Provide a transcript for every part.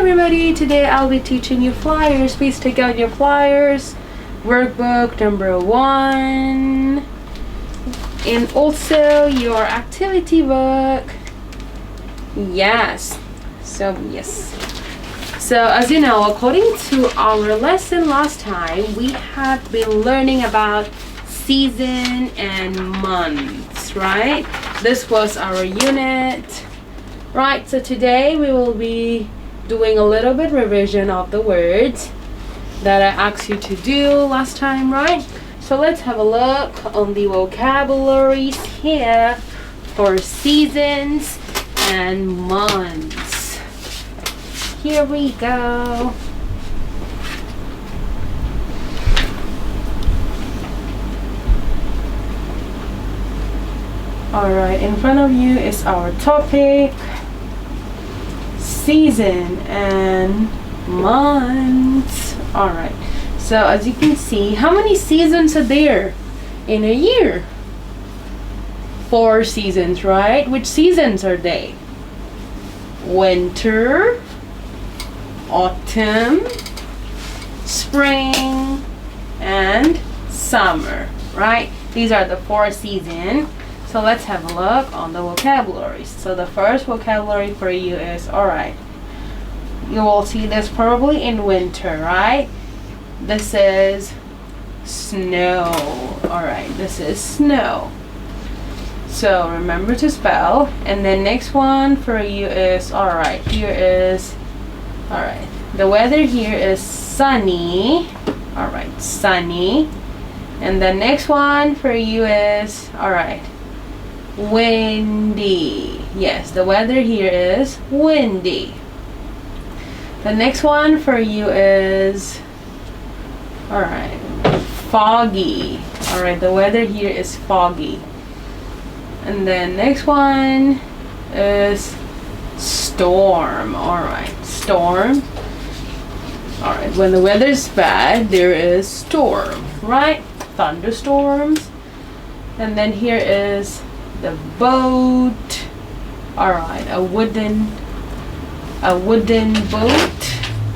everybody, today I'll be teaching you flyers. Please take out your flyers, workbook number 1, and also your activity book. Yes. So as you know, according to our lesson last time, we have been learning about season and months, right? This was our unit, right? So today we will be doing a little bit revision of the words that I asked you to do last time, right? So let's have a look on the vocabularies here for seasons and months. Here we go. Alright, in front of you is our topic, season and months. Alright, so as you can see, how many seasons are there in a year? 4 seasons, right? Which seasons are they? Winter, autumn, spring, and summer, right? These are the 4 seasons. So let's have a look on the vocabularies. So the first vocabulary for you is, alright, you will see this probably in winter, right? This is snow. Alright, this is snow. So remember to spell. And then next one for you is, alright, here is, alright, the weather here is sunny. Alright, sunny. And the next one for you is, alright, windy. Yes, the weather here is windy. The next one for you is, alright, foggy. Alright, the weather here is foggy. And then next one is storm. Alright, storm. Alright, when the weather is bad, there is storm, right? Thunderstorms. And then here is the boat. Alright, a wooden boat.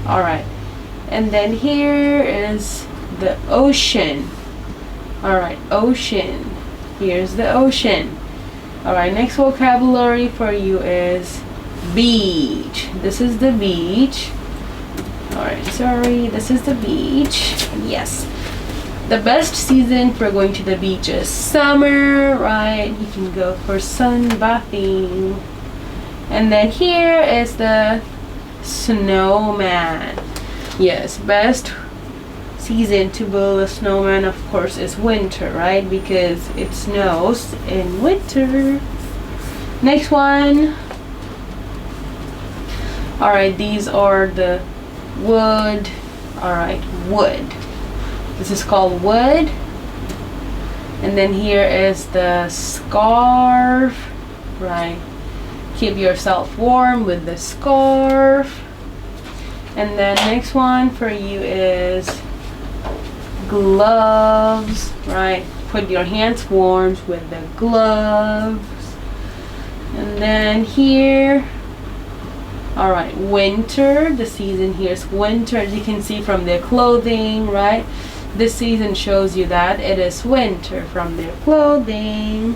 Alright, and then here is the ocean. Alright, ocean. Here's the ocean. Alright, next vocabulary for you is beach. This is the beach. Alright, sorry, this is the beach. Yes. The best season for going to the beach is summer, right? You can go for sunbathing. And then here is the snowman. Yes, best season to build a snowman, of course, is winter, right? Because it snows in winter. Next one. Alright, these are the wood. Alright, wood. This is called wood. And then here is the scarf, right? Keep yourself warm with the scarf. And then next one for you is gloves, right? Put your hands warm with the gloves. And then here, alright, winter. The season here is winter, as you can see from their clothing, right? This season shows you that it is winter from their clothing.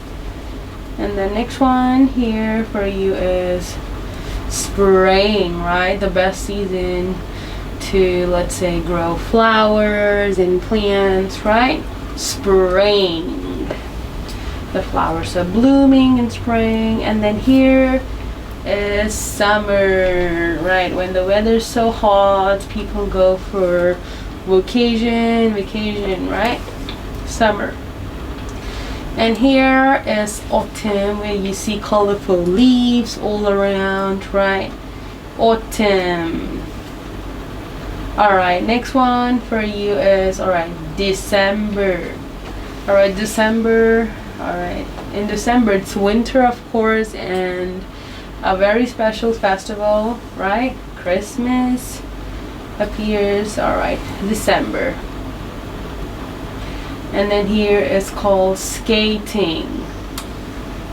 And the next one here for you is spring, right? The best season to, let's say, grow flowers and plants, right? Spring. The flowers are blooming in spring. And then here is summer, right? When the weather's so hot, people go for vacation, right? Summer. And here is autumn, where you see colorful leaves all around, right? Autumn. Alright, next one for you is, alright, December. Alright, December. Alright, in December it's winter, of course, and a very special festival, right? Christmas appears. Alright, December. And then here is called skating.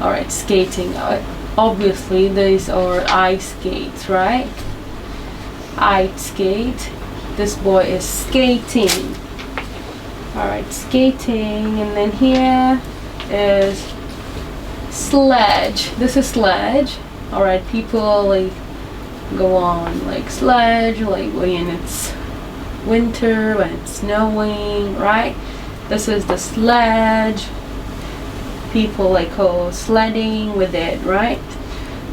Alright, skating. Obviously these are ice skates, right? I skate. This boy is skating. Alright, skating. And then here is sledge. This is sledge. Alright, people like go on like sledge, like when it's winter, when it's snowing, right? This is the sledge. People like go sledding with it, right?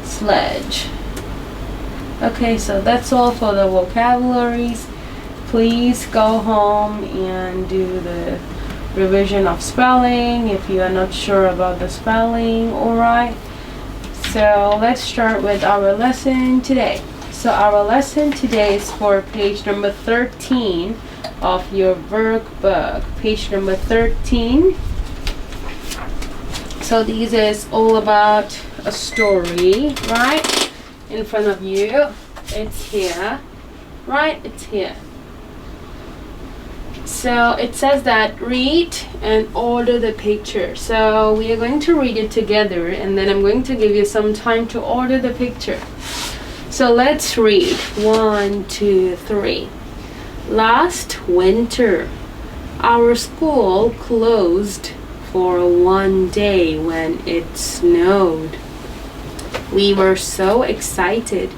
Sledge. Okay, so that's all for the vocabularies. Please go home and do the revision of spelling if you are not sure about the spelling. Alright, so let's start with our lesson today. So our lesson today is for page number 13 of your workbook. Page number 13. So this is all about a story, right? In front of you. It's here, right? It's here. So it says that read and order the picture. So we are going to read it together, and then I'm going to give you some time to order the picture. So let's read. 1, 2, 3. Last winter, our school closed for one day when it snowed. We were so excited.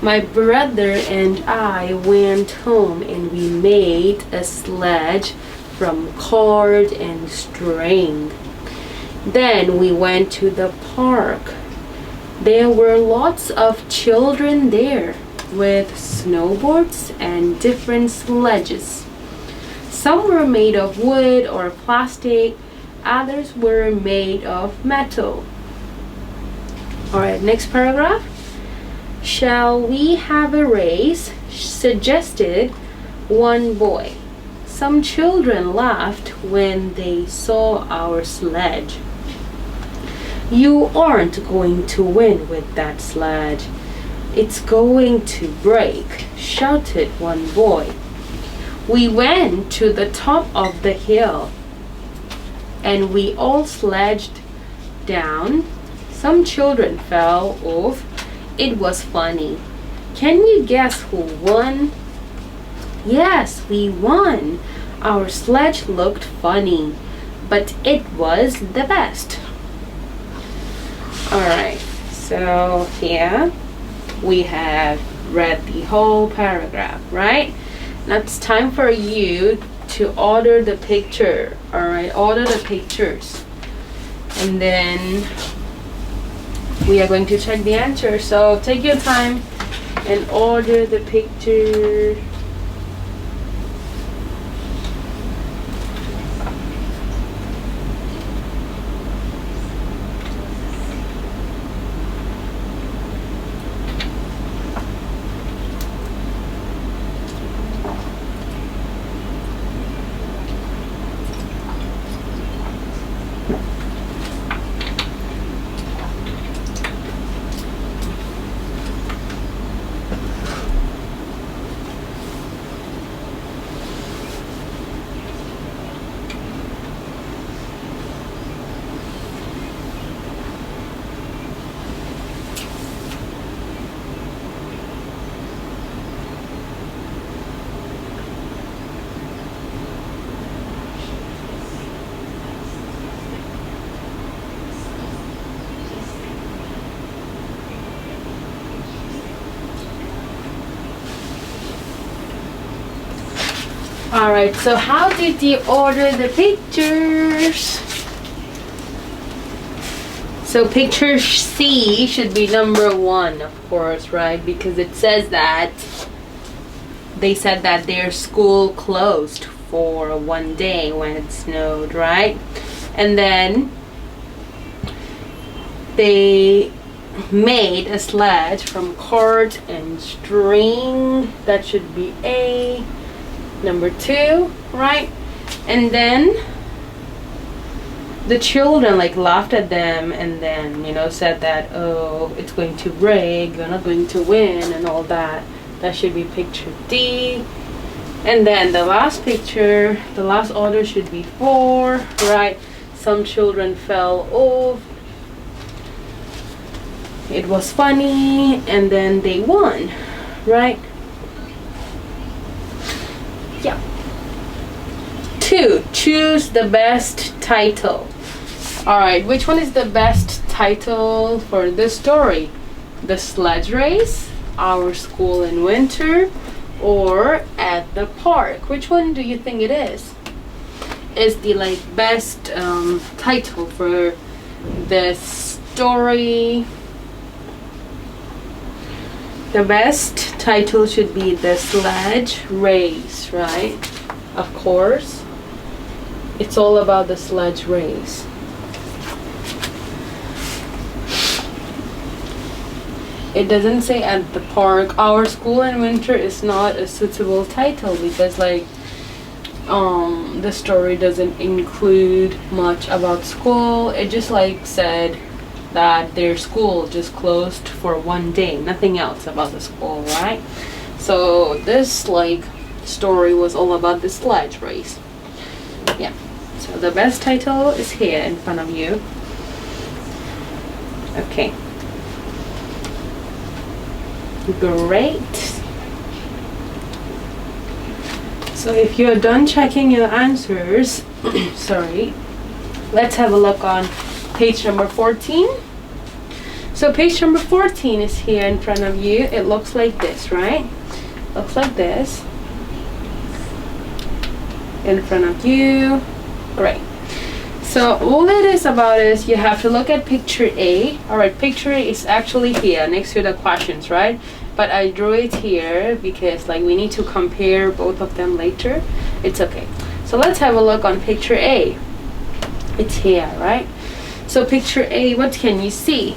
My brother and I went home and we made a sledge from cord and string. Then we went to the park. There were lots of children there with snowboards and different sledges. Some were made of wood or plastic. Others were made of metal. Alright, next paragraph. Shall we have a race? Suggested one boy. Some children laughed when they saw our sledge. You aren't going to win with that sledge. It's going to break, shouted one boy. We went to the top of the hill and we all sledged down. Some children fell off. It was funny. Can you guess who won? Yes, we won. Our sledge looked funny, but it was the best. Alright, so here we have read the whole paragraph, right? Now it's time for you to order the picture. Alright, order the pictures. And then we are going to check the answer. So take your time and order the picture. Alright, so how did you order the pictures? So picture C should be number 1, of course, right? Because it says that they said that their school closed for one day when it snowed, right? And then they made a sledge from cord and string. That should be A. Number 2, right? And then the children like laughed at them and then, you know, said that, oh, it's going to break, you're not going to win and all that. That should be picture D. And then the last picture, the last order should be 4, right? Some children fell off. It was funny and then they won, right? 2, choose the best title. Alright, which one is the best title for this story? The Sledge Race, Our School in Winter, or At the Park? Which one do you think it is? Is the best title for this story? The best title should be The Sledge Race, right? Of course. It's all about the sledge race. It doesn't say At the Park. Our School in Winter is not a suitable title because the story doesn't include much about school. It just said that their school just closed for one day, nothing else about the school, right? So this story was all about the sledge race. Yeah, so the best title is here in front of you. Okay, great. So if you're done checking your answers, sorry, let's have a look on page number 14. So page number 14 is here in front of you. It looks like this, right? Looks like this in front of you. Great. So all it is about is you have to look at picture A. Alright, picture A is actually here next to the questions, right? But I drew it here because we need to compare both of them later. It's okay. So let's have a look on picture A. It's here, right? So picture A, what can you see?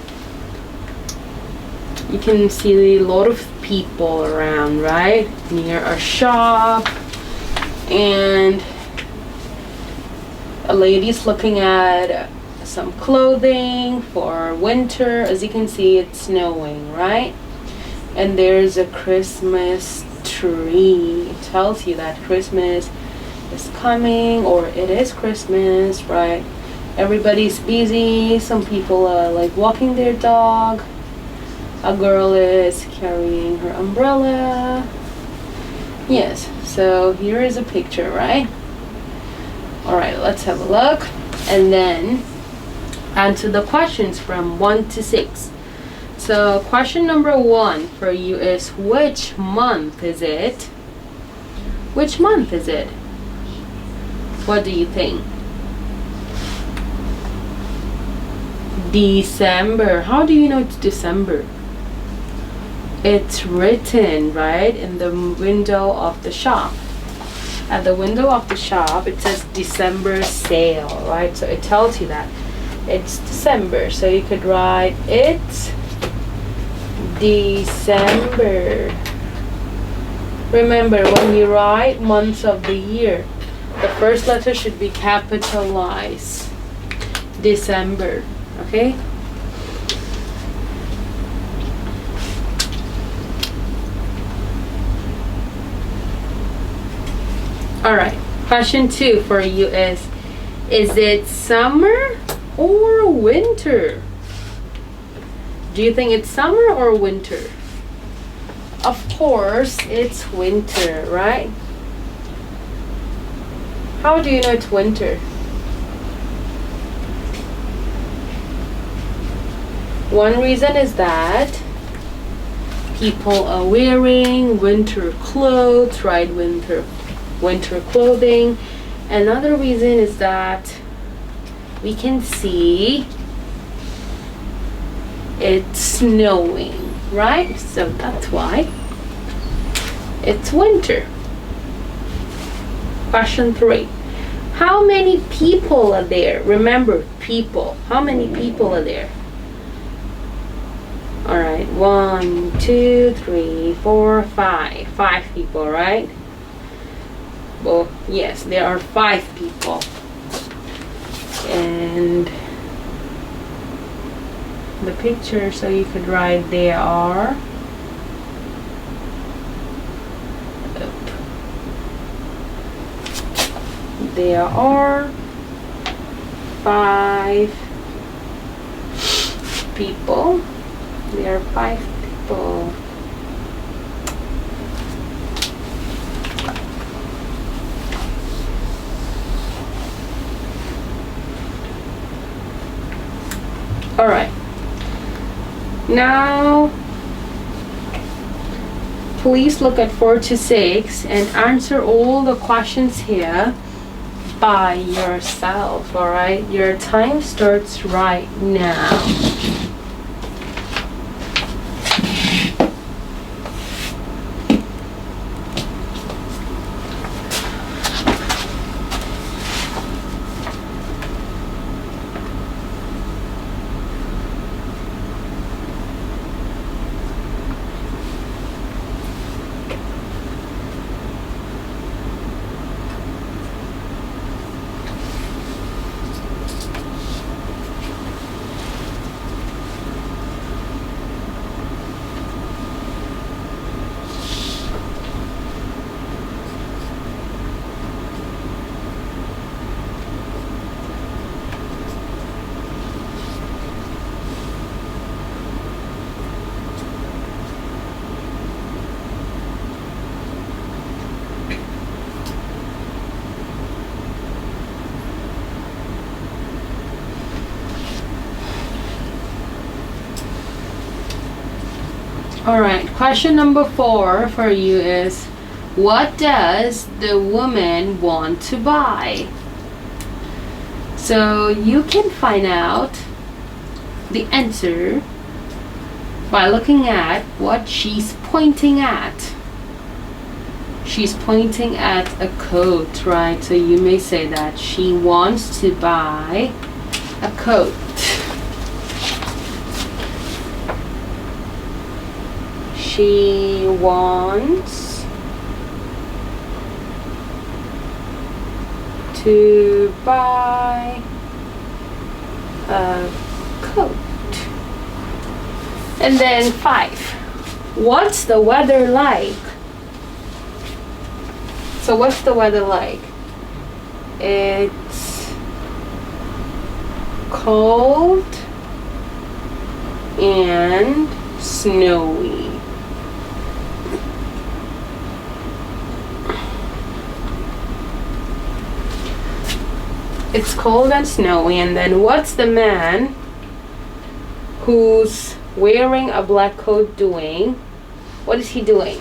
You can see a lot of people around, right? Near a shop, and a lady's looking at some clothing for winter. As you can see, it's snowing, right? And there's a Christmas tree. It tells you that Christmas is coming, or it is Christmas, right? Everybody's busy. Some people are walking their dog. A girl is carrying her umbrella. Yes, so here is a picture, right? Alright, let's have a look and then answer the questions from 1 to 6. So question number 1 for you is, which month is it? Which month is it? What do you think? December. How do you know it's December? It's written right in the window of the shop. At the window of the shop, it says December sale, right? So it tells you that it's December. So you could write it's December. Remember, when you write months of the year, the first letter should be capitalized. December, okay? Alright, question 2 for you is it summer or winter? Do you think it's summer or winter? Of course, it's winter, right? How do you know it's winter? One reason is that people are wearing winter clothes, right? Winter clothing. Another reason is that we can see it's snowing, right? So that's why it's winter. Question 3. How many people are there? Remember, people. How many people are there? Alright, 1, 2, 3, 4, 5. 5 people, right? Well, yes, there are 5 people. And the picture, so you could write there are there are 5 people. There are 5 people. All right. Now, please look at 4 to 6 and answer all the questions here by yourself. All right. Your time starts right now. All right, question number 4 for you is, what does the woman want to buy? So you can find out the answer by looking at what she's pointing at. She's pointing at a coat, right? So you may say that she wants to buy a coat. She wants to buy a coat. And then 5. What's the weather like? So what's the weather like? It's cold and snowy. It's cold and snowy. And then what's the man who's wearing a black coat doing? What is he doing?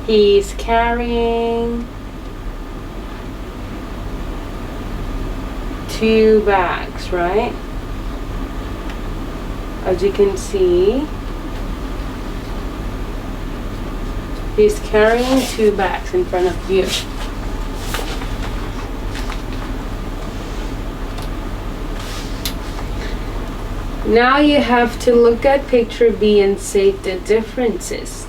He's carrying 2 bags, right? As you can see, he's carrying 2 bags in front of you. Now you have to look at picture B and say the differences.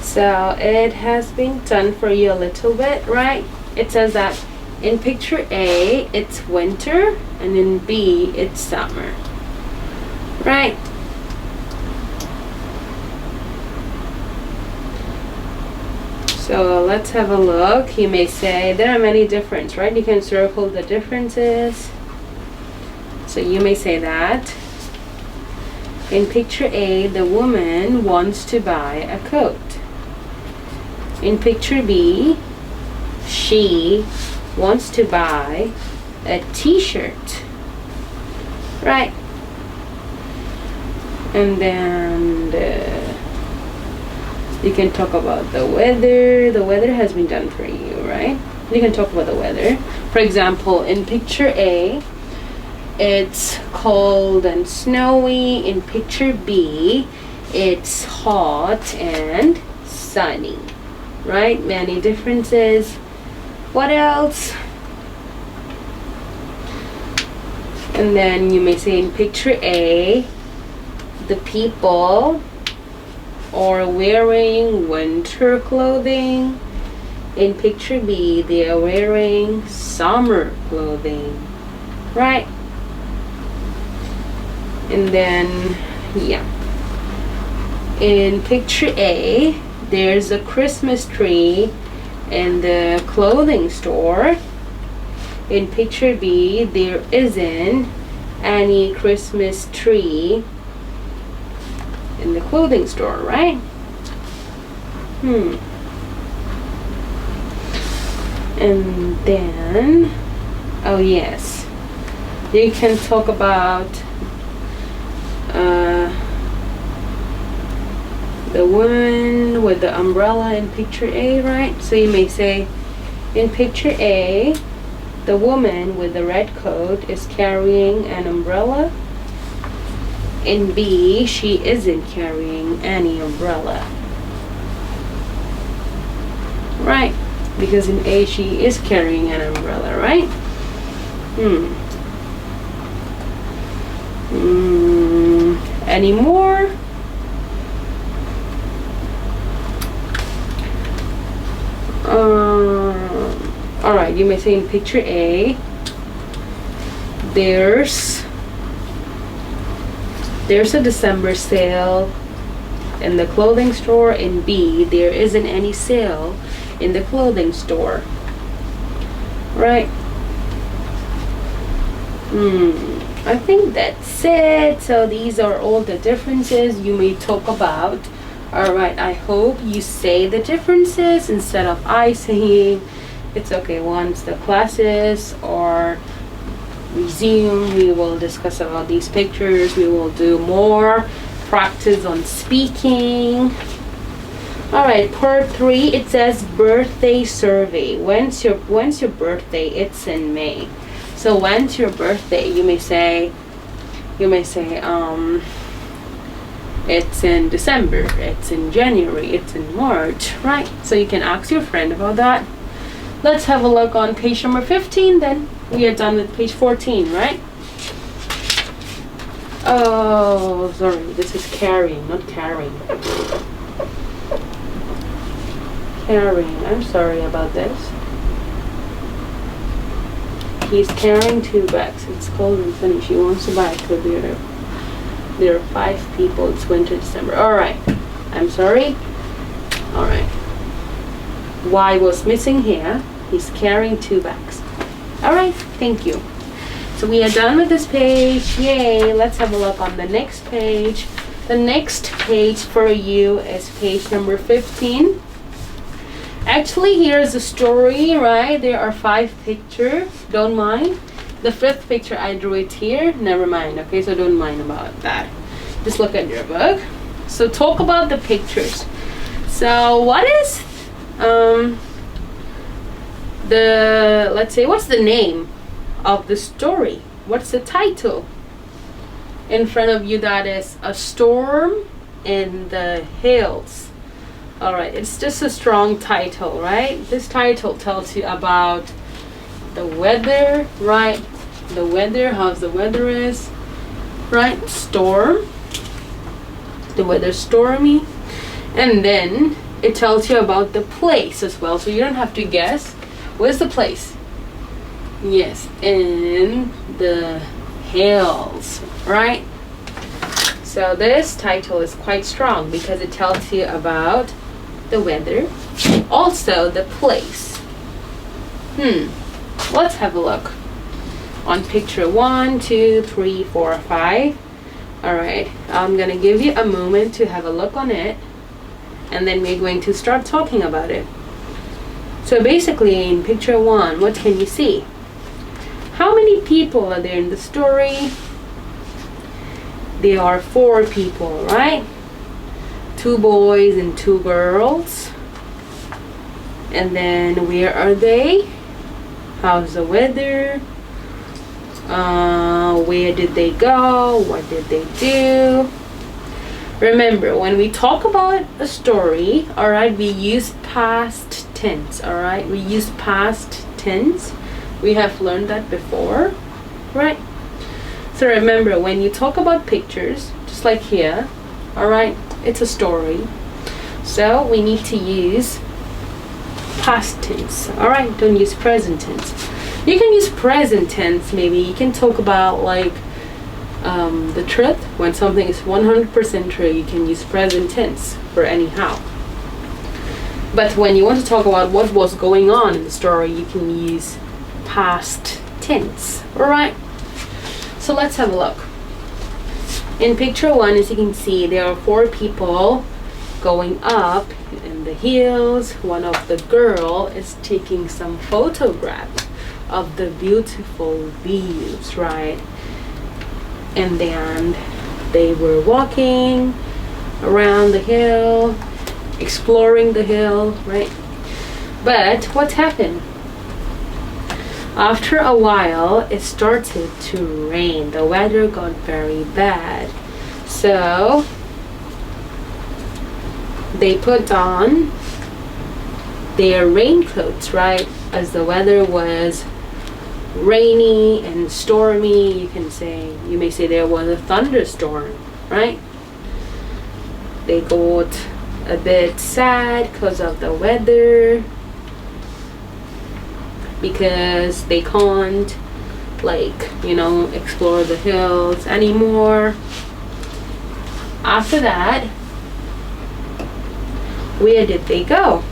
So it has been done for you a little bit, right? It says that in picture A, it's winter, and in B, it's summer, right? So let's have a look. You may say there are many differences, right? You can circle the differences. So you may say that in picture A, the woman wants to buy a coat. In picture B, she wants to buy a t-shirt, right? And then you can talk about the weather. The weather has been done for you, right? You can talk about the weather. For example, in picture A, it's cold and snowy. In picture B, it's hot and sunny, right? Many differences. What else? And then you may say in picture A, the people are wearing winter clothing. In picture B, they are wearing summer clothing, right? And then, yeah. In picture A, there's a Christmas tree in the clothing store. In picture B, there isn't any Christmas tree in the clothing store, right? And then, oh yes, You can talk about the woman with the umbrella in picture A, right? So you may say, in picture A, the woman with the red coat is carrying an umbrella. In B, she isn't carrying any umbrella. Right, because in A, she is carrying an umbrella, right? Any more? All right, you may say in picture A, there's a December sale in the clothing store. In B, there isn't any sale in the clothing store. Right? I think that's it. So these are all the differences you may talk about. Alright, I hope you say the differences instead of I saying. It's okay, once the classes are resumed, we will discuss about these pictures. We will do more practice on speaking. Alright, part 3, it says birthday survey. When's your birthday? It's in May. So when's your birthday? You may say it's in December, it's in January, it's in March, right? So you can ask your friend about that. Let's have a look on page number 15 then. We are done with page 14, right? Oh, sorry, this is carrying, not carrying. Carrying, I'm sorry about this. He's carrying 2 bags. It's cold and sunny. She wants to buy a computer. There are 5 people. It's winter, December. Alright. I'm sorry. Alright. Y was missing here. He's carrying 2 bags. Alright. Thank you. So we are done with this page. Yay. Let's have a look on the next page. The next page for you is page number 15. Actually, here's a story, right? There are 5 pictures. Don't mind. The 5th picture I drew it here. Never mind. Okay, so don't mind about that. Just look at your book. So talk about the pictures. So what is let's say, what's the name of the story? What's the title? In front of you, that is A Storm in the Hills. Alright, it's just a strong title, right? This title tells you about the weather, right? The weather, how's the weather is, right? Storm. The weather's stormy. And then it tells you about the place as well. So you don't have to guess. Where's the place? Yes, in the hills, right? So this title is quite strong because it tells you about the weather, also the place. Let's have a look on picture 1, 2, 3, 4, 5. Alright, I'm gonna give you a moment to have a look on it, and then we're going to start talking about it. So basically in picture 1, what can you see? How many people are there in the story? There are 4 people, right? 2 boys and 2 girls. And then where are they? How's the weather? Where did they go? What did they do? Remember, when we talk about a story, alright, we use past tense, alright? We use past tense. We have learned that before, right? So remember, when you talk about pictures, just like here, alright, it's a story. So we need to use past tense, alright? Don't use present tense. You can use present tense, maybe. You can talk about like the truth. When something is 100% true, you can use present tense for anyhow. But when you want to talk about what was going on in the story, you can use past tense, alright? So let's have a look. In picture 1, as you can see, there are 4 people going up in the hills. One of the girl is taking some photographs. of the beautiful views, right? And then they were walking around the hill, exploring the hill, right? But what happened? After a while, it started to rain. The weather got very bad. So they put on their raincoats, right? As the weather was rainy and stormy, you may say there was a thunderstorm, right? They got a bit sad because of the weather, because they can't explore the hills anymore. After that, where did they go?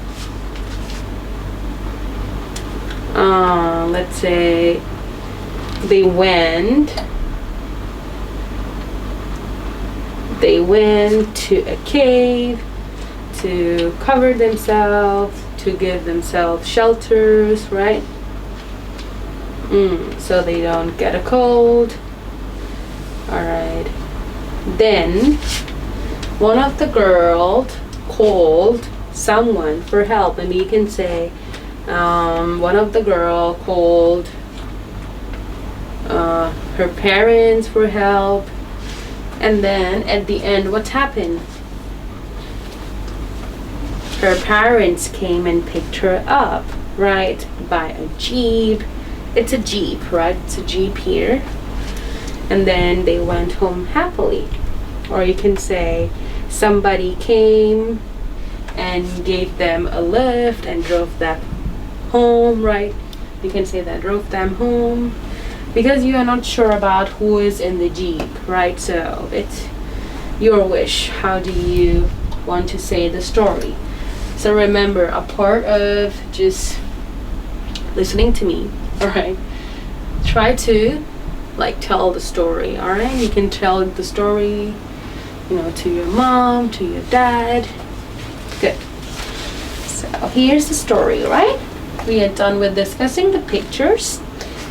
Let's say they went to a cave to cover themselves, to give themselves shelters, right? So they don't get a cold. Alright. Then one of the girls called someone for help. Maybe you can say one of the girl called her parents for help. And then at the end, what happened? Her parents came and picked her up, right? By a jeep. It's a jeep, right? It's a jeep here. And then they went home happily. Or you can say somebody came and gave them a lift and drove them home, right? You can say that drove them home, because you are not sure about who is in the jeep, right? So it's your wish. How do you want to say the story? So remember, a part of just listening to me, all right? Try to tell the story, all right? You can tell the story, to your mom, to your dad. Good. So here's the story, right? We are done with discussing the pictures.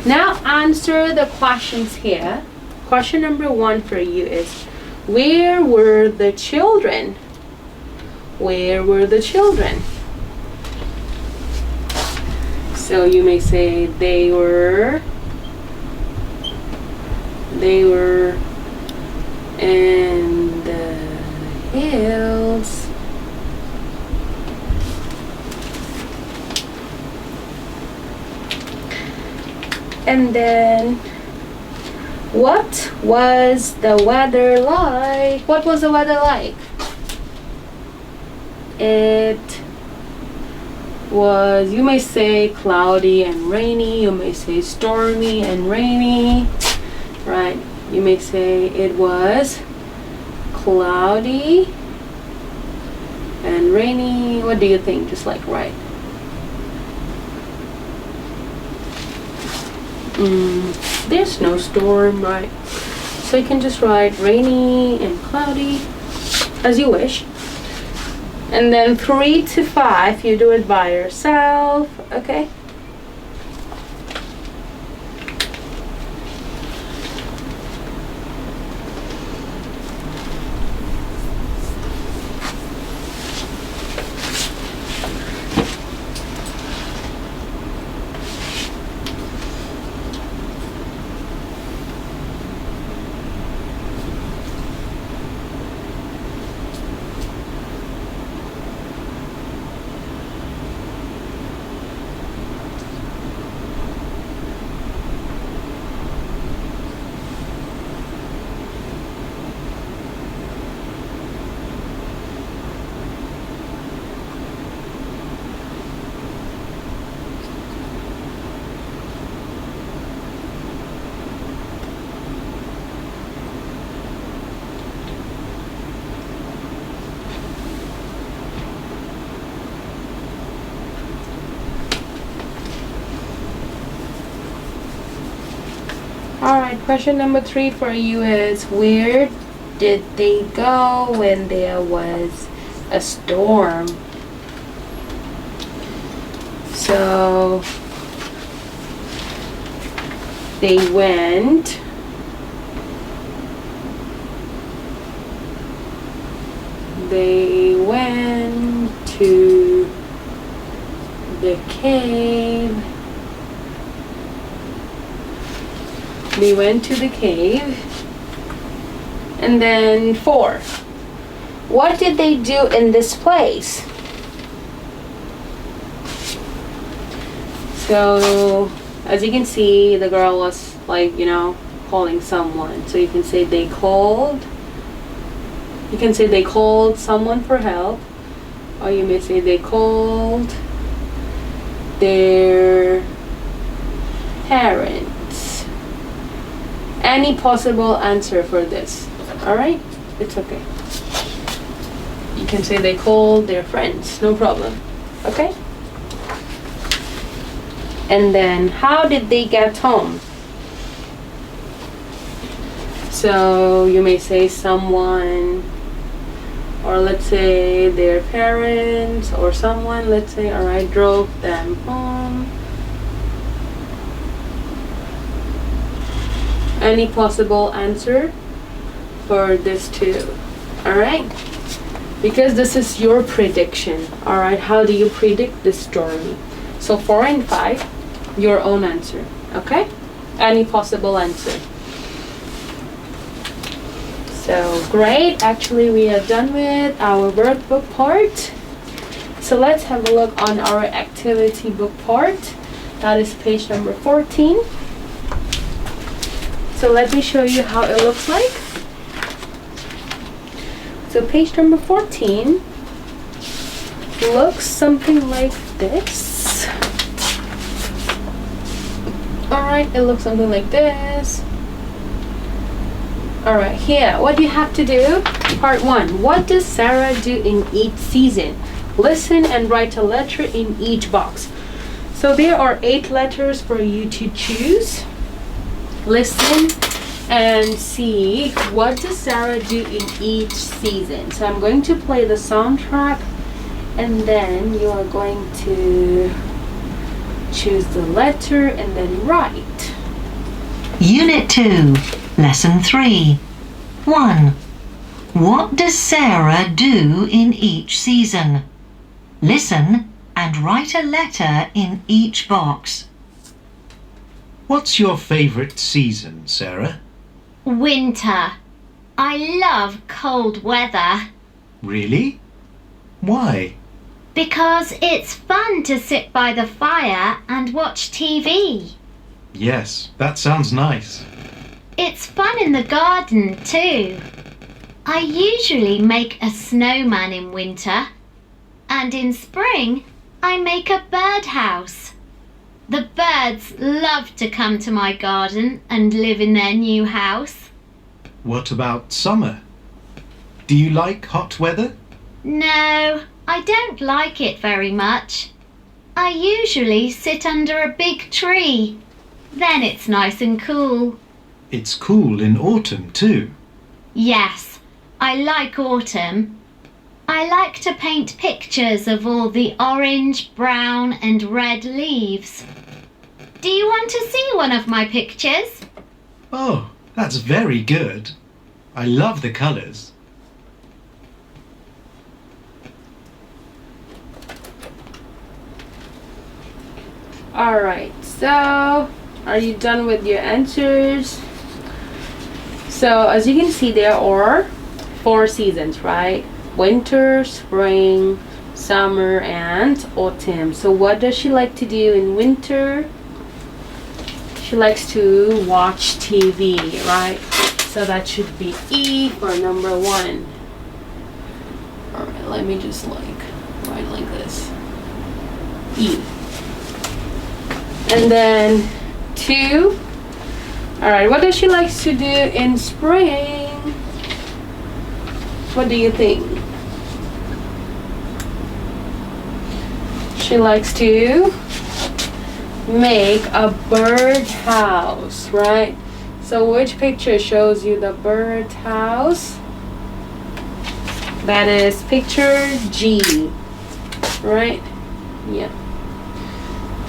Now answer the questions here. Question number 1 for you is, where were the children? Where were the children? So you may say they were in the hills. And then, what was the weather like? What was the weather like? It was, you may say cloudy and rainy, you may say stormy and rainy, right? You may say it was cloudy and rainy. What do you think? Just right. There's no storm, right? So you can just write rainy and cloudy as you wish. And then 3 to 5, you do it by yourself, okay? Alright, question number 3 for you is, where did they go when there was a storm? So They went to the cave. They went to the cave. And then 4. What did they do in this place? So, as you can see, the girl was like, calling someone. So you can say they called. You can say they called someone for help. Or you may say they called their parents. Any possible answer for this. Alright? It's okay. You can say they called their friends. No problem. Okay? And then, how did they get home? So, you may say someone, or let's say their parents, or someone, let's say, alright, drove them home. Any possible answer for this too? Alright? Because this is your prediction. Alright, how do you predict this story? So 4 and 5, your own answer. Okay? Any possible answer. So great. Actually, we are done with our workbook part. So let's have a look on our activity book part. That is page number 14. So let me show you how it looks like. So page number 14 looks something like this. Alright, it looks something like this. Alright, here, what you have to do, part 1. What does Sarah do in each season? Listen and write a letter in each box. So there are 8 letters for you to choose. Listen and see what does Sarah do in each season. So I'm going to play the soundtrack and then you are going to choose the letter and then write. Unit 2, Lesson 3. 1. What does Sarah do in each season? Listen and write a letter in each box. What's your favourite season, Sarah? Winter. I love cold weather. Really? Why? Because it's fun to sit by the fire and watch TV. Yes, that sounds nice. It's fun in the garden too. I usually make a snowman in winter, and in spring I make a birdhouse. The birds love to come to my garden and live in their new house. What about summer? Do you like hot weather? No, I don't like it very much. I usually sit under a big tree. Then it's nice and cool. It's cool in autumn too. Yes, I like autumn. I like to paint pictures of all the orange, brown and red leaves. Do you want to see one of my pictures? Oh, that's very good. I love the colours. Alright, so are you done with your answers? So as you can see, there are 4 seasons, right? Winter, spring, summer, and autumn. So what does she like to do in winter? She likes to watch TV, right? So that should be E for number 1. Alright, let me just write like this. E. And then 2. Alright, what does she like to do in spring? What do you think? She likes to make a bird house, right? So which picture shows you the bird house? That is picture G, right? Yeah.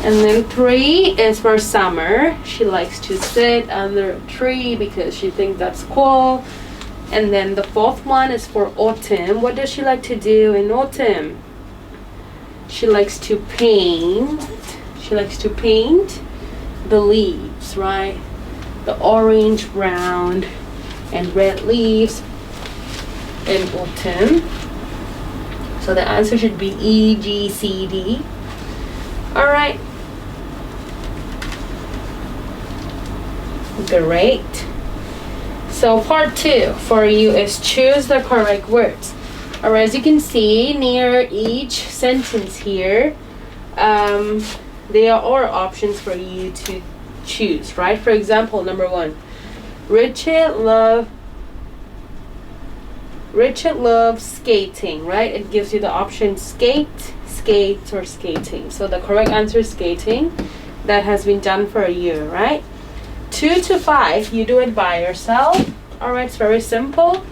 And then 3 is for summer. She likes to sit under a tree because she thinks that's cool. And then the 4th one is for autumn. What does she like to do in autumn? She likes to paint. She likes to paint the leaves, right? The orange, brown, and red leaves in autumn. So the answer should be E, G, C, D. All right. Great. So part 2 for you is choose the correct words. Alright, as you can see near each sentence here, there are options for you to choose, right? For example, number 1, Richard loves skating, right? It gives you the option skate, skate, or skating. So the correct answer is skating. That has been done for a year, right? 2 to 5, you do it by yourself. Alright, it's very simple.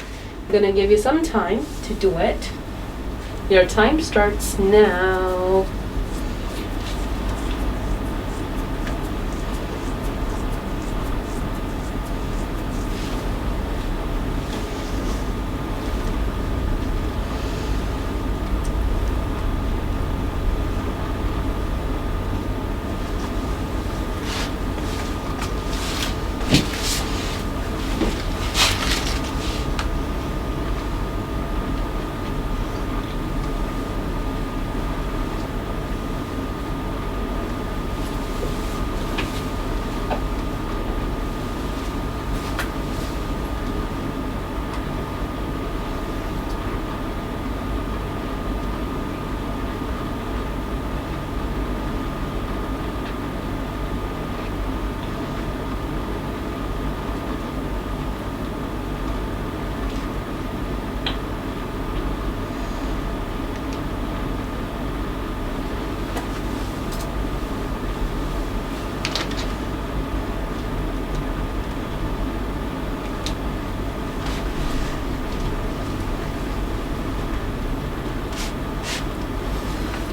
I'm gonna give you some time to do it. Your time starts now.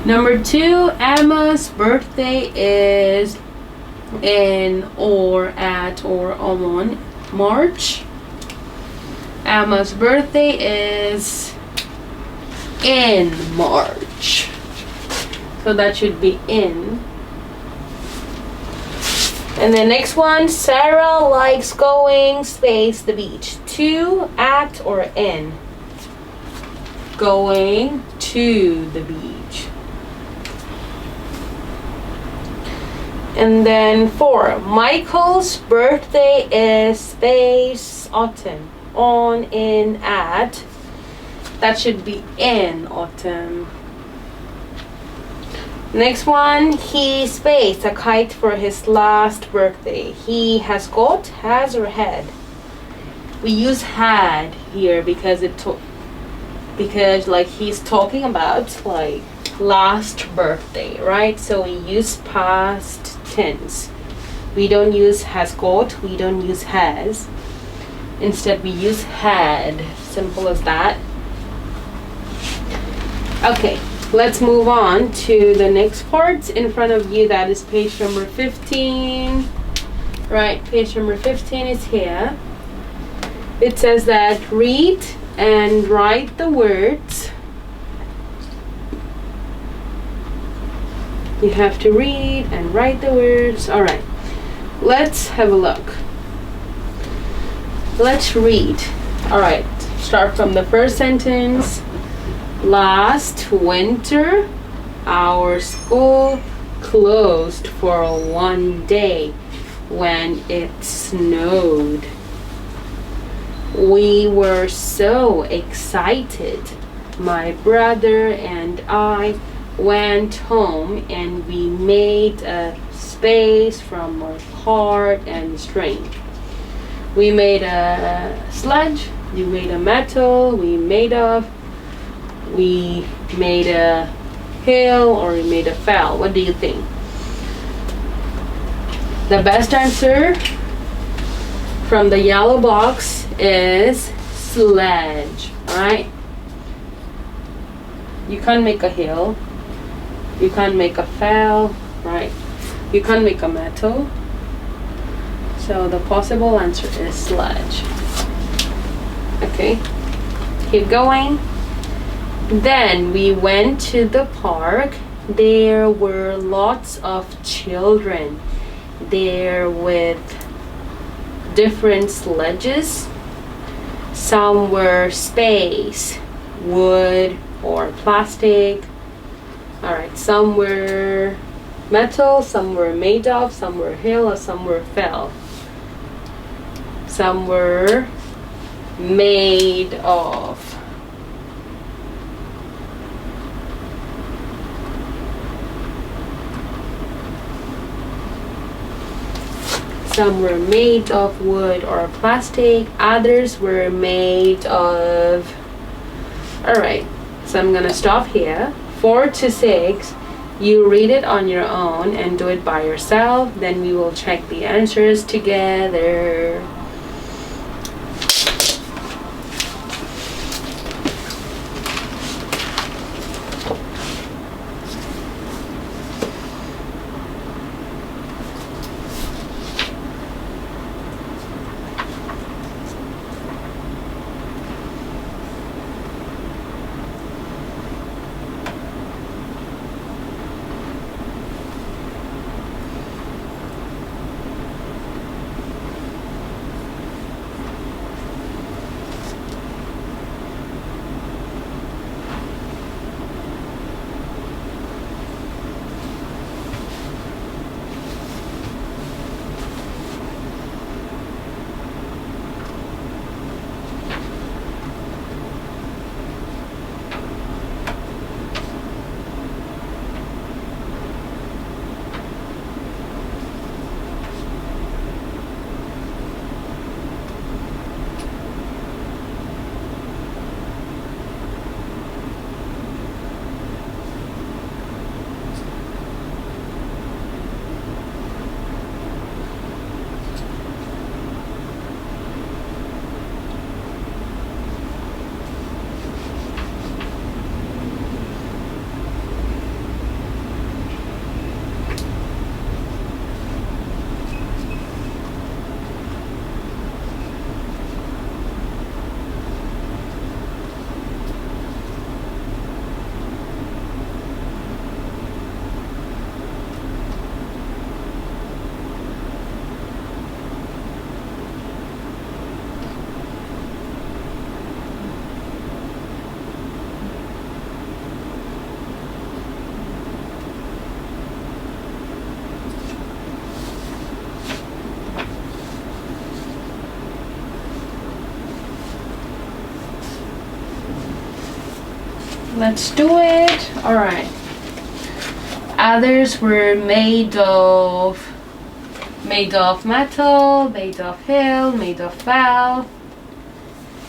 Number 2, Emma's birthday is in or at or on March. Emma's birthday is in March. So that should be in. And the next one, Sarah likes going space the beach. To, at, or in. Going to the beach. And then 4, Michael's birthday is space autumn. On, in, at. That should be in autumn. Next one, he spaced a kite for his last birthday. He has got, has, or had. We use had here because like he's talking about like last birthday, right? So we use past tense. We don't use has got, we don't use has. Instead we use had. Simple as that. Okay, let's move on to the next part in front of you. That is page number 15. Right, page number 15 is here. It says that read and write the words. You have to read and write the words. All right, let's have a look. Let's read. All right, start from the first sentence. Last winter, our school closed for 1 day when it snowed. We were so excited. My brother and I went home and we made a space from our card and string. We made a sledge, we made a metal, we made a hill, or we made a fell. What do you think? The best answer from the yellow box is sledge, right? You can't make a hill. You can't make a fell, right? You can't make a metal. So the possible answer is sledge. Okay, keep going. Then we went to the park. There were lots of children there with different sledges. Some were space, wood, or plastic. Alright, some were metal, some were made of, some were hill, or some were fell. Some were made of. Some were made of wood or plastic. Others were made of. Alright, so I'm gonna stop here. 4 to 6. You read it on your own and do it by yourself. Then we will check the answers together. Let's do it. All right. Others were made of metal, made of hill, made of fell.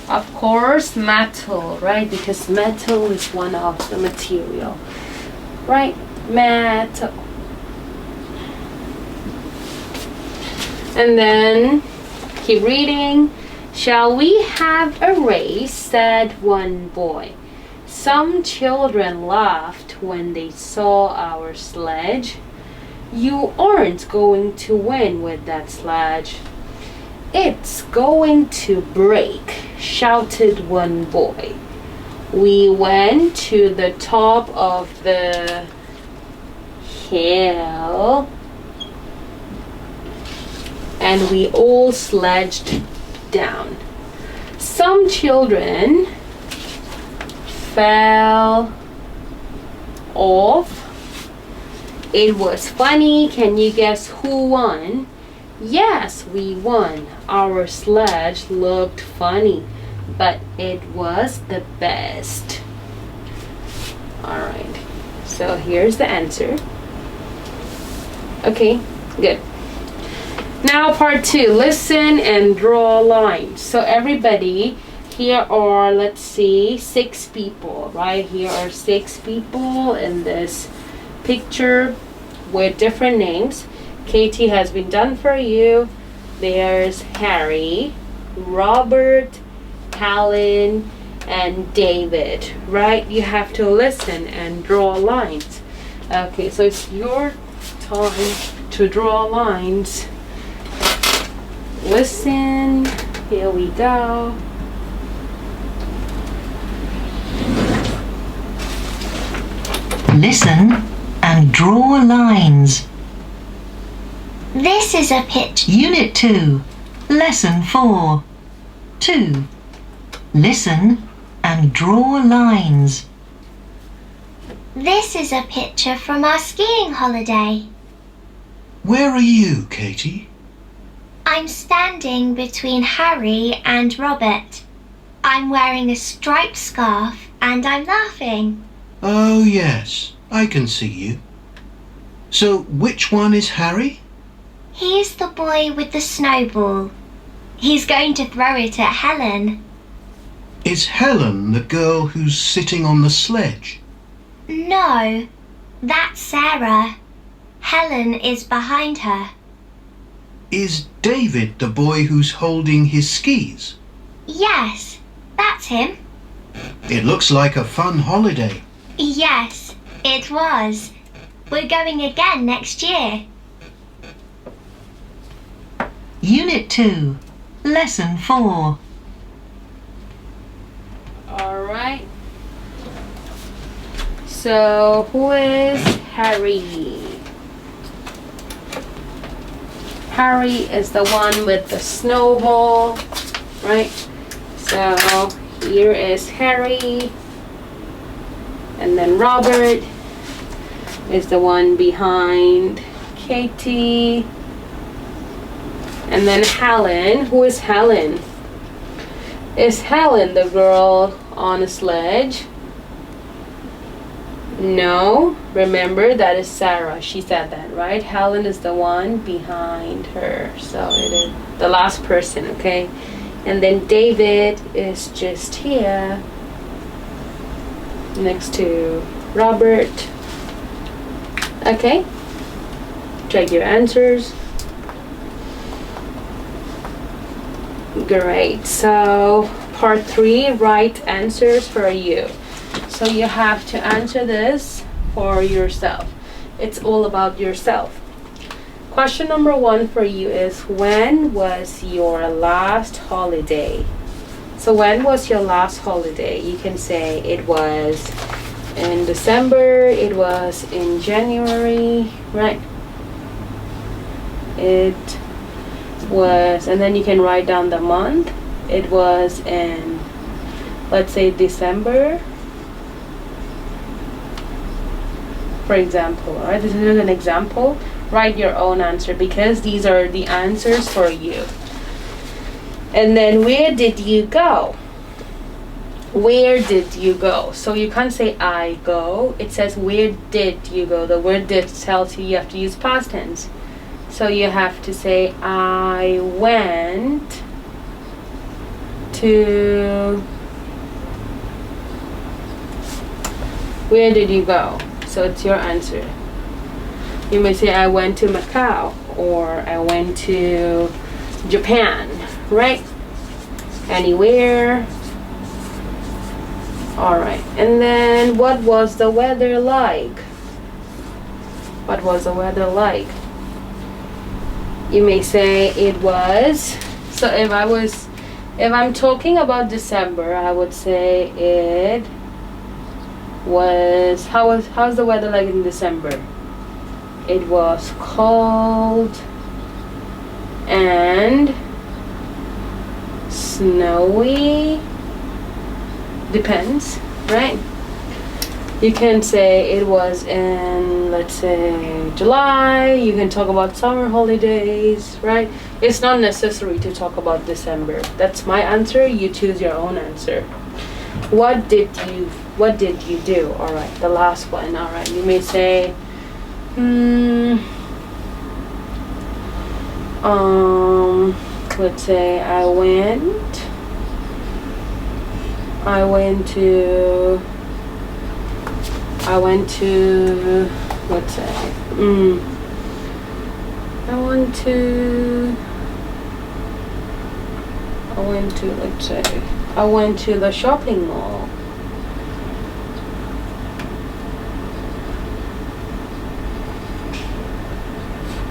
Of course, metal, right? Because metal is one of the material, right? Metal. And then keep reading. Shall we have a race? Said one boy. Some children laughed when they saw our sledge. You aren't going to win with that sledge. It's going to break, shouted one boy. We went to the top of the hill and we all sledged down. Some children fell off. It was funny. Can you guess who won? Yes, we won. Our sledge looked funny, but it was the best. Alright, so here's the answer. Okay, good. Now part 2, listen and draw lines. So everybody, here are, let's see, 6 people, right? Here are 6 people in this picture with different names. Katie has been done for you. There's Harry, Robert, Callan, and David, right? You have to listen and draw lines. Okay, so it's your time to draw lines. Listen, here we go. Listen and draw lines. This is a picture. Unit 2, Lesson 4. 2. Listen and draw lines. This is a picture from our skiing holiday. Where are you, Katie? I'm standing between Harry and Robert. I'm wearing a striped scarf and I'm laughing. Oh, yes, I can see you. So, which one is Harry? He's the boy with the snowball. He's going to throw it at Helen. Is Helen the girl who's sitting on the sledge? No, that's Sarah. Helen is behind her. Is David the boy who's holding his skis? Yes, that's him. It looks like a fun holiday. Yes, it was. We're going again next year. Unit 2, Lesson 4. Alright. So, who is Harry? Harry is the one with the snowball, right? So, here is Harry. And then Robert is the one behind Katie. And then Helen. Who is Helen? Is Helen the girl on a sledge? No. Remember, that is Sarah. She said that, right? Helen is the one behind her. So it is the last person, okay? And then David is just here next to Robert. Okay? Check your answers. Great. So part 3, right answers for you. So you have to answer this for yourself. It's all about yourself. Question number 1 for you is, when was your last holiday? So when was your last holiday? You can say it was in December, it was in January, right? It was, and then you can write down the month. It was in, let's say, December, for example. All right, this is an example. Write your own answer because these are the answers for you. And then, where did you go? Where did you go? So you can't say I go. It says where did you go. The word did tells you have to use past tense. So you have to say I went to. Where did you go? So it's your answer. You may say I went to Macau or I went to Japan, right? Anywhere. Alright, and then what was the weather like? What was the weather like? You may say it was. So if I'm talking about December, I would say it was, how's the weather like in December? It was cold and snowy. Depends, right? You can say it was in, let's say, July. You can talk about summer holidays, right? It's not necessary to talk about December. That's my answer. You choose your own answer. What did you do? All right, the last one. All right, you may say, let's say I went to, let's say, I went to the shopping mall.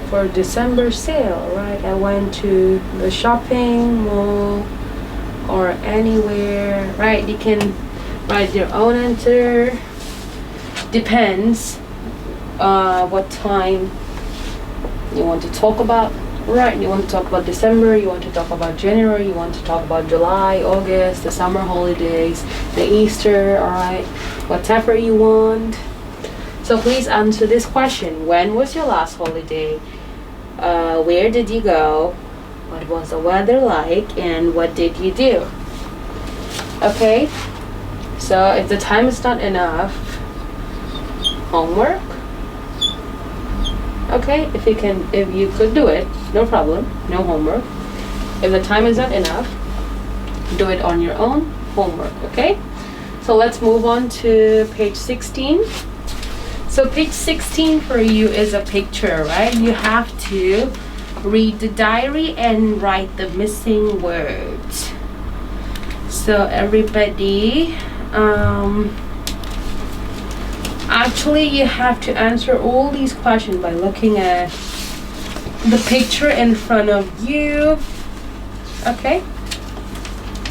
for December sale, right? I went to the shopping mall or anywhere, right? You can write your own answer. Depends what time you want to talk about, right? You want to talk about December, you want to talk about January, you want to talk about July, August, the summer holidays, the Easter, all right? Whatever you want. So please answer this question. When was your last holiday? Where did you go? What was the weather like? And what did you do? Okay? So if the time is not enough, homework. Okay, if you could do it, no problem, no homework. If the time is not enough, do it on your own, homework, okay? So let's move on to page 16. So page 16 for you is a picture, right? You have to read the diary and write the missing words. So everybody, actually you have to answer all these questions by looking at the picture in front of you. Okay,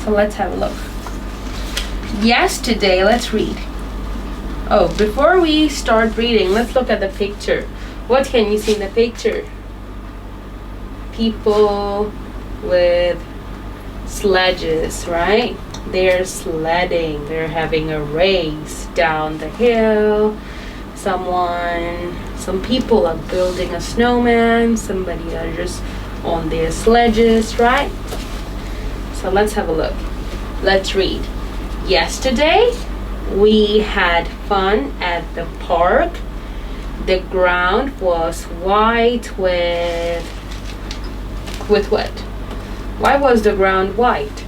so let's have a look. Yesterday, let's read. Oh, before we start reading, let's look at the picture. What can you see in the picture? People with sledges, right? They're sledding. They're having a race down the hill. Some people are building a snowman. Somebody are just on their sledges, right? So let's have a look. Let's read. Yesterday, we had fun at the park. The ground was white with what? Why was the ground white?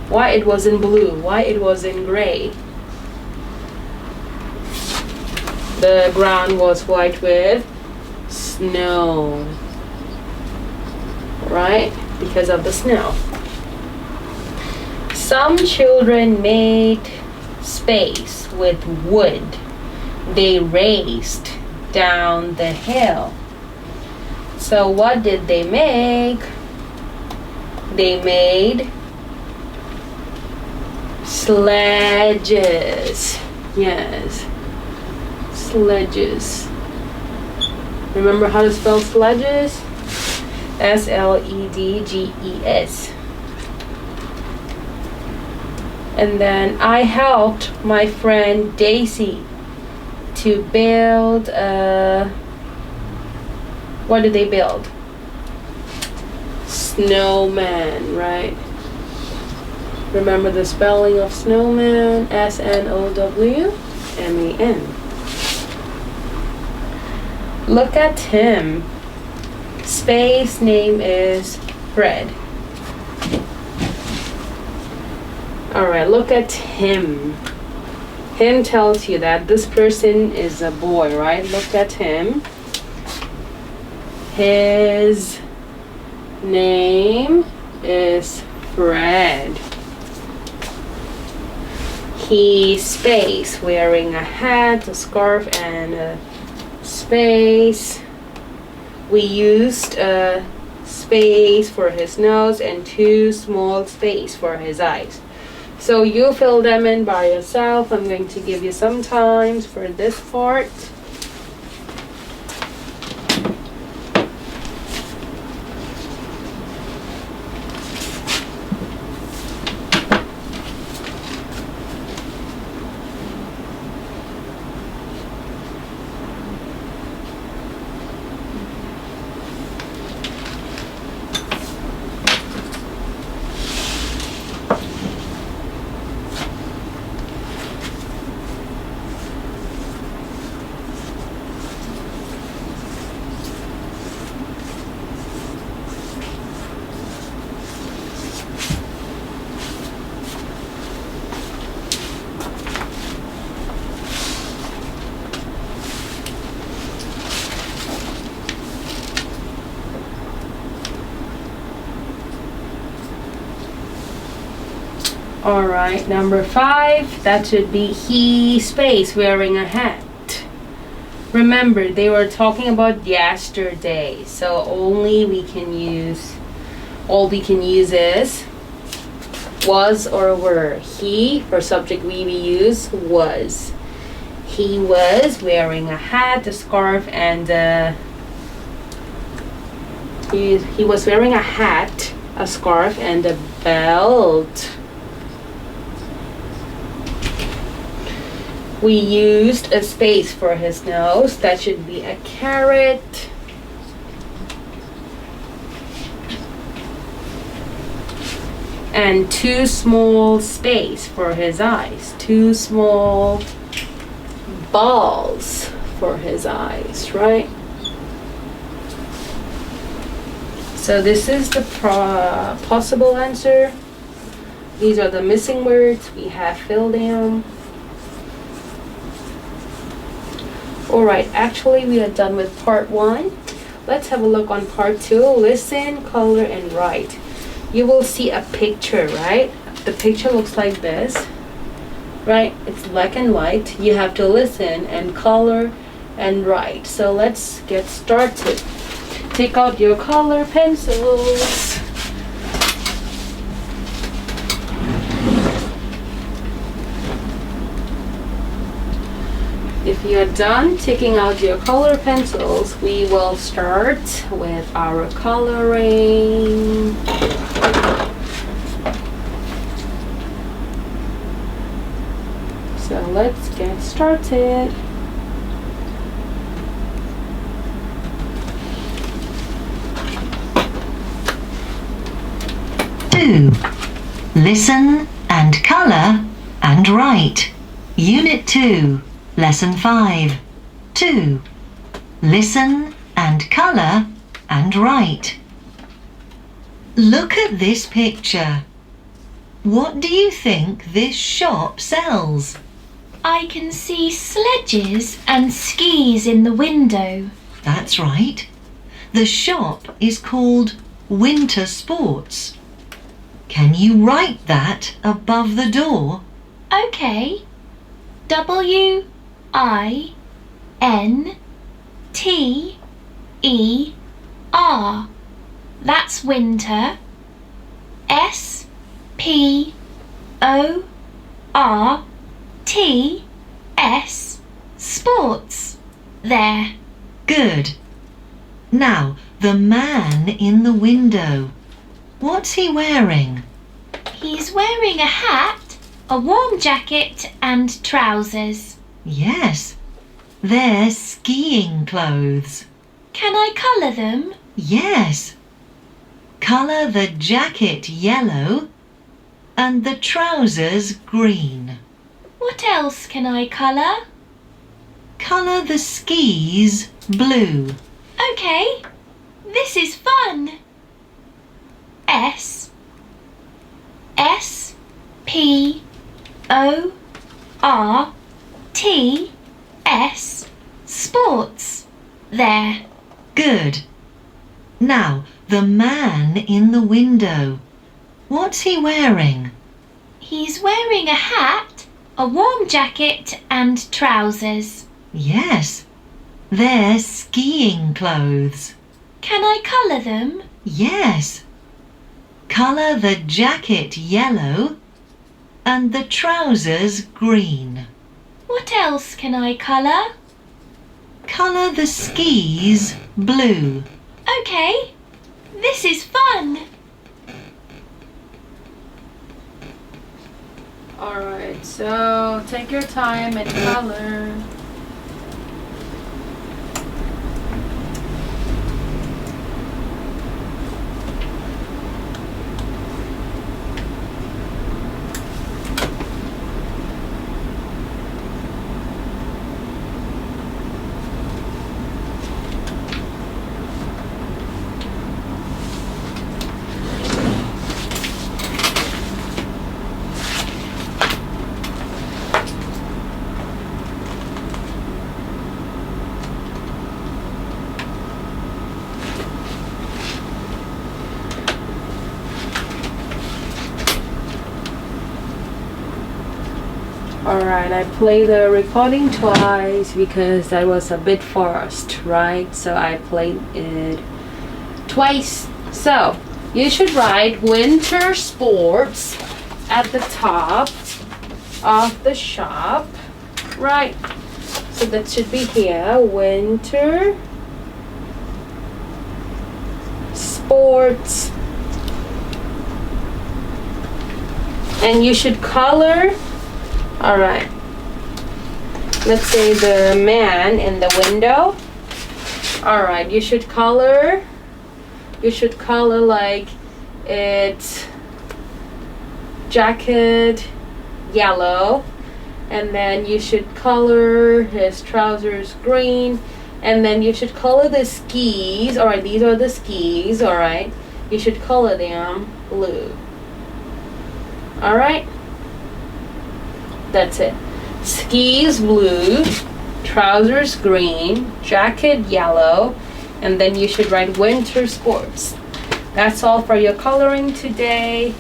Why it wasn't blue? Why it wasn't gray? The ground was white with snow, right? Because of the snow. Some children made space with wood. They raced down the hill. So what did they make? They made sledges. Yes, sledges. Remember how to spell sledges? S-L-E-D-G-E-S. And then I helped my friend Daisy to build what did they build? Snowman, right? Remember the spelling of snowman? S-N-O-W-M-A-N. Look at him. Space name is Fred. Alright, look at him. Him tells you that this person is a boy, right? Look at him. His name is Fred. He's space, wearing a hat, a scarf, and a space. We used a space for his nose and two small space for his eyes. So you fill them in by yourself. I'm going to give you some times for this part. Alright, number 5, that should be he space wearing a hat. Remember, they were talking about yesterday, so all we can use is was or were. He, for subject we use was. He was wearing a hat, a scarf, and he was wearing a hat, a scarf, and a belt. We used a space for his nose. That should be a carrot. And two small space for his eyes. Two small balls for his eyes, right? So this is the possible answer. These are the missing words. We have filled in. Alright, actually we are done with part 1. Let's have a look on part 2. Listen, color, and write. You will see a picture, right? The picture looks like this, right? It's black and white. You have to listen and color and write. So let's get started. Take out your color pencils. If you're done taking out your color pencils, we will start with our coloring. So let's get started. Two. Listen and colour and write. Unit 2. Lesson 5. 2. Listen and colour and write. Look at this picture. What do you think this shop sells? I can see sledges and skis in the window. That's right. The shop is called Winter Sports. Can you write that above the door? Okay. WINTER. That's winter. SPORTS. Sports. There. Good. Now, the man in the window. What's he wearing? He's wearing a hat, a warm jacket, and trousers. Yes, they're skiing clothes. Can I colour them? Yes. Colour the jacket yellow and the trousers green. What else can I colour? Colour the skis blue. Okay, this is fun. SPORTS. Sports. There. Good. Now, the man in the window. What's he wearing? He's wearing a hat, a warm jacket, and trousers. Yes, they're skiing clothes. Can I colour them? Yes. Colour the jacket yellow and the trousers green. What else can I colour? Colour the skis blue. Okay, this is fun. Alright, so take your time and color. Alright, I played the recording twice because that was a bit fast, right? So I played it twice. So, you should write winter sports at the top of the shop. Right. So that should be here. Winter sports. And you should color. Alright. Let's say the man in the window. Alright, you should color like it's jacket yellow, and then you should color his trousers green, and then you should color the skis. Alright, these are the skis. Alright, you should color them blue. Alright, that's it. Skis blue, trousers green, jacket yellow, and then you should write winter sports. That's all for your coloring today.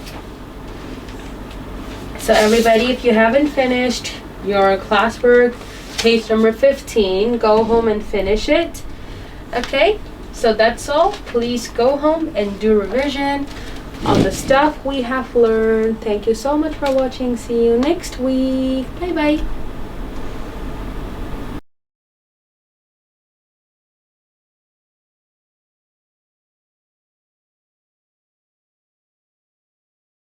So everybody, if you haven't finished your classwork, page number 15, go home and finish it. Okay, so that's all. Please go home and do revision on the stuff we have learned. Thank you so much for watching. See you next week. Bye bye.